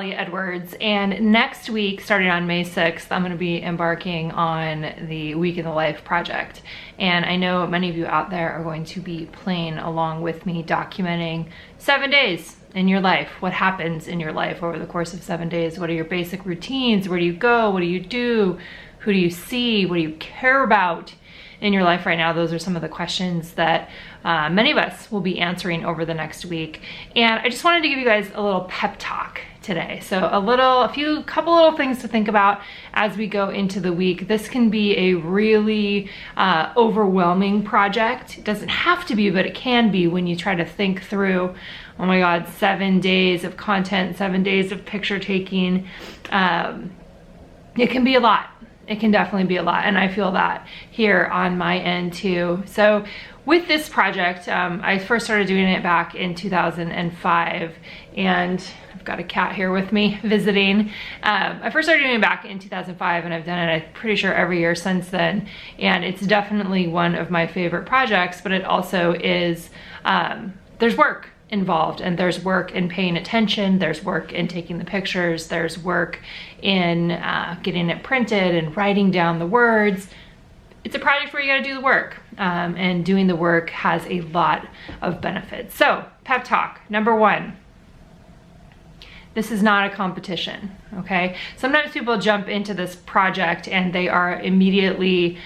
Natalie Edwards, and next week, starting on May 6th, I'm gonna be embarking on the Week in the Life project. And I know many of you out there are going to be playing along with me, documenting 7 days in your life. What happens in your life over the course of 7 days? What are your basic routines? Where do you go? What do you do? Who do you see? What do you care about in your life right now? Those are some of the questions that many of us will be answering over the next week. And I just wanted to give you guys a little pep talk today. So couple little things to think about as we go into the week. This can be a really overwhelming project. It doesn't have to be, but it can be when you try to think through, oh my God, 7 days of content, 7 days of picture taking. It can be a lot. It can definitely be a lot, and I feel that here on my end too. So with this project, I first started doing it back in 2005, and I've got a cat here with me visiting. I first started doing it back in 2005, and I've done it, I'm pretty sure, every year since then, and it's definitely one of my favorite projects, but it also is, there's work involved, and there's work in paying attention, there's work in taking the pictures, there's work in getting it printed and writing down the words. It's a project where you gotta do the work, and doing the work has a lot of benefits. So, pep talk, number one, this is not a competition, okay? Sometimes people jump into this project and they are immediately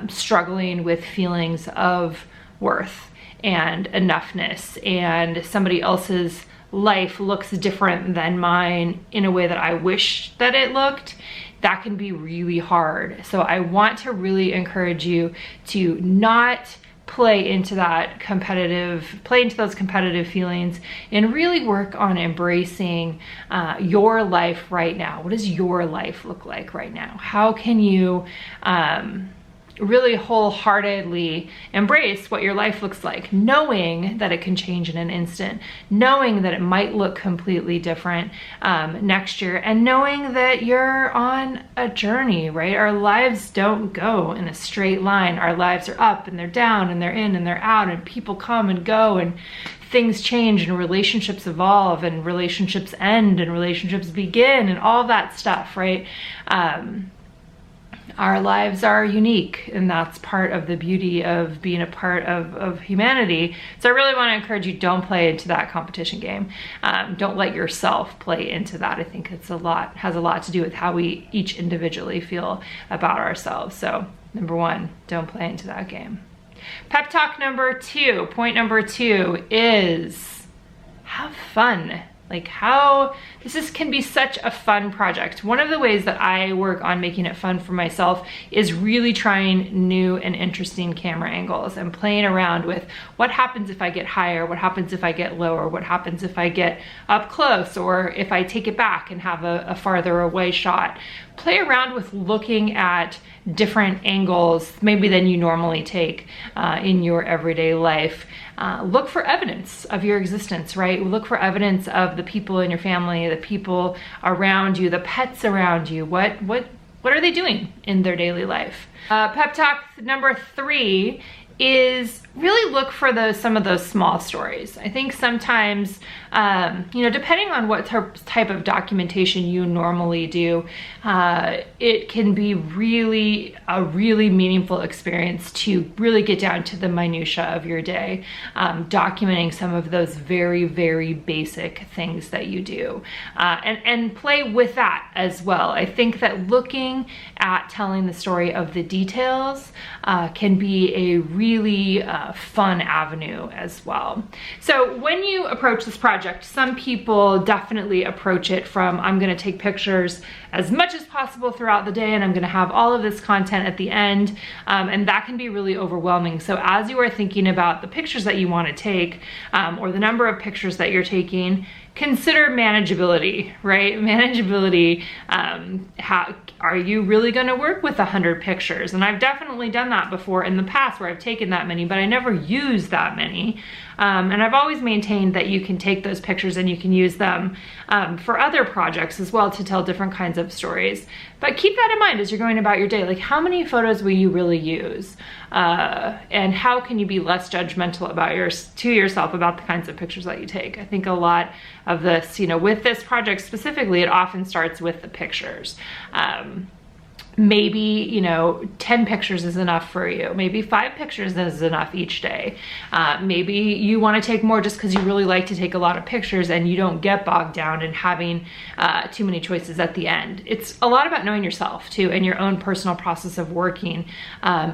struggling with feelings of worth and enoughness, and somebody else's life looks different than mine in a way that I wish that it looked. That can be really hard. So I want to really encourage you to not play into those competitive feelings, and really work on embracing your life right now. What does your life look like right now? How can you really wholeheartedly embrace what your life looks like, knowing that it can change in an instant, knowing that it might look completely different next year, and knowing that you're on a journey, right? Our lives don't go in a straight line. Our lives are up and they're down and they're in and they're out, and people come and go, and things change, and relationships evolve, and relationships end, and relationships begin, and all that stuff, right? Our lives are unique, and that's part of the beauty of being a part of humanity. So I really want to encourage you, don't play into that competition game. Don't let yourself play into that. I think has a lot to do with how we each individually feel about ourselves. So number one, don't play into that game. Pep talk number two, point number two is have fun. Like this can be such a fun project. One of the ways that I work on making it fun for myself is really trying new and interesting camera angles and playing around with what happens if I get higher, what happens if I get lower, what happens if I get up close, or if I take it back and have a farther away shot. Play around with looking at different angles maybe than you normally take in your everyday life. Look for evidence of your existence, right? Look for evidence of the people in your family, the people around you, the pets around you. What are they doing in their daily life? Pep talk number three is really look for some of those small stories. I think sometimes, depending on what type of documentation you normally do, it can be a really meaningful experience to really get down to the minutia of your day, documenting some of those very, very basic things that you do, and play with that as well. I think that looking at telling the story of the details can be a really fun avenue as well. So when you approach this project, some people definitely approach it from, I'm gonna take pictures as much as possible throughout the day, and I'm gonna have all of this content at the end, and that can be really overwhelming. So as you are thinking about the pictures that you wanna take, or the number of pictures that you're taking, consider manageability, right? Manageability, are you really gonna work with 100 pictures? And I've definitely done that before in the past where I've taken that many, but I never used that many. And I've always maintained that you can take those pictures and you can use them for other projects as well to tell different kinds of stories. But keep that in mind as you're going about your day. Like, how many photos will you really use? And how can you be less judgmental to yourself about the kinds of pictures that you take? I think a lot of this. You know, with this project specifically, it often starts with the pictures. Maybe, you know, 10 pictures is enough for you. Maybe 5 pictures is enough each day. Maybe you want to take more just because you really like to take a lot of pictures and you don't get bogged down in having too many choices at the end. It's a lot about knowing yourself too and your own personal process of working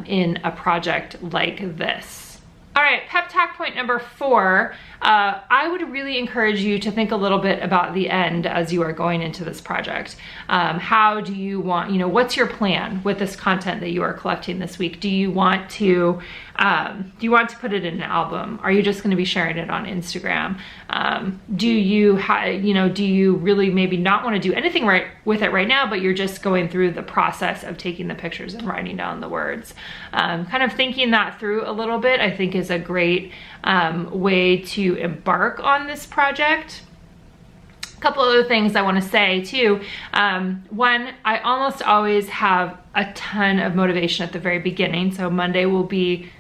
in a project like this. All right, pep talk point number 4. I would really encourage you to think a little bit about the end as you are going into this project. How do you want, you know, what's your plan with this content that you are collecting this week? Do you want to put it in an album? Are you just going to be sharing it on Instagram? Do you really maybe not want to do anything with it right now, but you're just going through the process of taking the pictures and writing down the words? Kind of thinking that through a little bit, I think is a great way to embark on this project. A couple other things I want to say too. One, I almost always have a ton of motivation at the very beginning. So Monday will be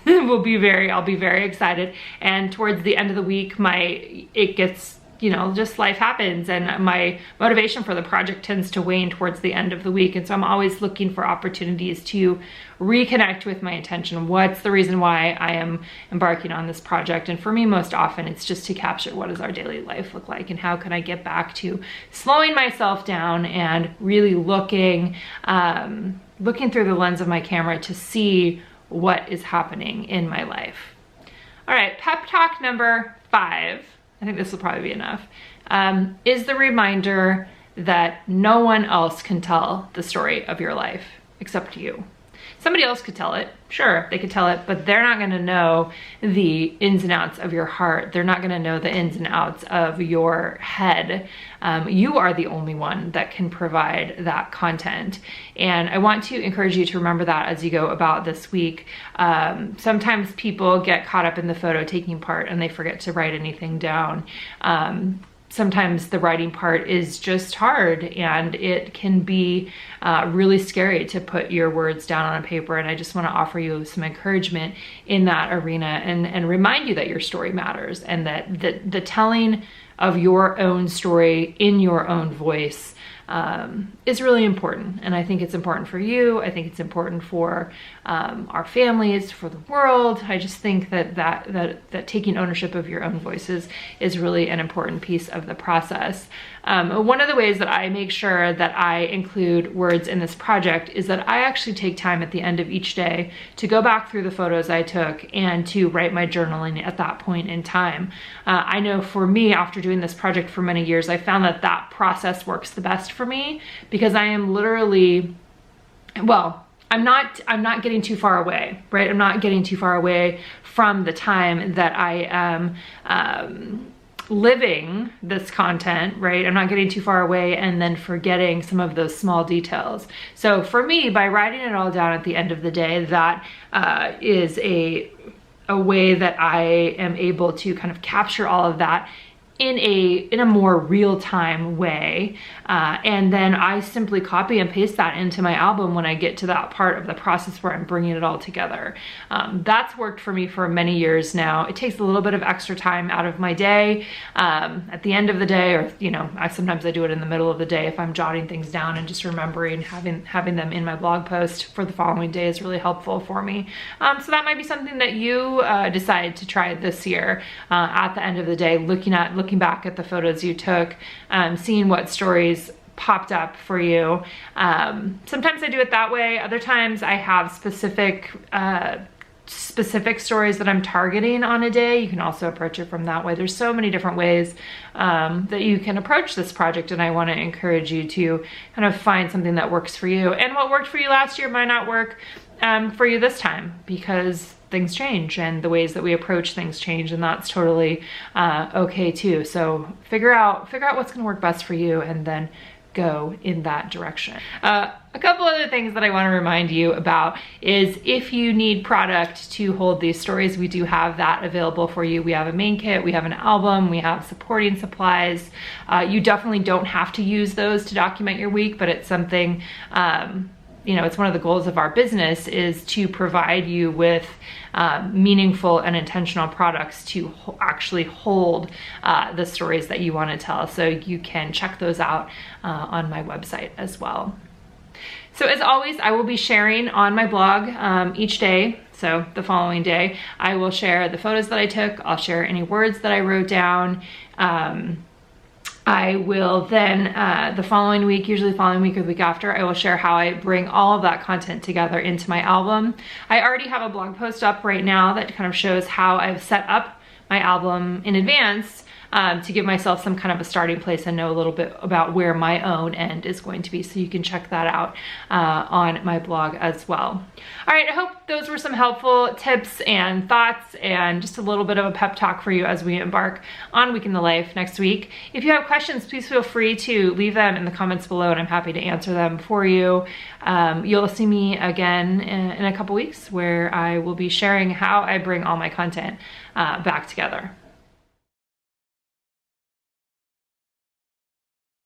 I'll be very excited. And towards the end of the week, it gets, you know, just life happens and my motivation for the project tends to wane towards the end of the week. And so I'm always looking for opportunities to reconnect with my intention. What's the reason why I am embarking on this project? And for me, most often it's just to capture what does our daily life look like and how can I get back to slowing myself down and really looking through the lens of my camera to see what is happening in my life. All right, pep talk number 5. I think this will probably be enough, is the reminder that no one else can tell the story of your life except you. Somebody else could tell it, sure, they could tell it, but they're not gonna know the ins and outs of your heart. They're not gonna know the ins and outs of your head. You are the only one that can provide that content. And I want to encourage you to remember that as you go about this week. Sometimes people get caught up in the photo taking part and they forget to write anything down. Sometimes the writing part is just hard and it can be really scary to put your words down on a paper. And I just want to offer you some encouragement in that arena and remind you that your story matters and that the telling of your own story in your own voice is really important. And I think it's important for you. I think it's important for our families, for the world. I just think that taking ownership of your own voices is really an important piece of the process. One of the ways that I make sure that I include words in this project is that I actually take time at the end of each day to go back through the photos I took and to write my journaling at that point in time. I know for me, after doing this project for many years, I found that process works the best for me because I am literally, well, I'm not getting too far away, right? I'm not getting too far away from the time that I am living this content, right? I'm not getting too far away and then forgetting some of those small details. So for me, by writing it all down at the end of the day, that is a way that I am able to kind of capture all of that in a more real-time way. And then I simply copy and paste that into my album when I get to that part of the process where I'm bringing it all together. That's worked for me for many years now. It takes a little bit of extra time out of my day at the end of the day, or sometimes I do it in the middle of the day if I'm jotting things down and just remembering having them in my blog post for the following day is really helpful for me. So that might be something that you decide to try this year at the end of the day, looking back at the photos you took, seeing what stories popped up for you. Sometimes I do it that way. Other times I have specific stories that I'm targeting on a day. You can also approach it from that way. There's so many different ways that you can approach this project, and I want to encourage you to kind of find something that works for you. And what worked for you last year might not work for you this time, because things change and the ways that we approach things change, and that's totally okay too. So figure out what's going to work best for you and then go in that direction. A couple other things that I want to remind you about is if you need product to hold these stories, we do have that available for you. We have a main kit, we have an album, we have supporting supplies. You definitely don't have to use those to document your week, but it's something it's one of the goals of our business is to provide you with meaningful and intentional products to actually hold the stories that you want to tell. So you can check those out on my website as well. So as always, I will be sharing on my blog each day. So the following day, I will share the photos that I took. I'll share any words that I wrote down. I will then, the following week, usually the following week or the week after, I will share how I bring all of that content together into my album. I already have a blog post up right now that kind of shows how I've set up my album in advance to give myself some kind of a starting place and know a little bit about where my own end is going to be. So you can check that out on my blog as well. All right, I hope those were some helpful tips and thoughts and just a little bit of a pep talk for you as we embark on Week in the Life next week. If you have questions, please feel free to leave them in the comments below and I'm happy to answer them for you. You'll see me again in a couple weeks where I will be sharing how I bring all my content back together.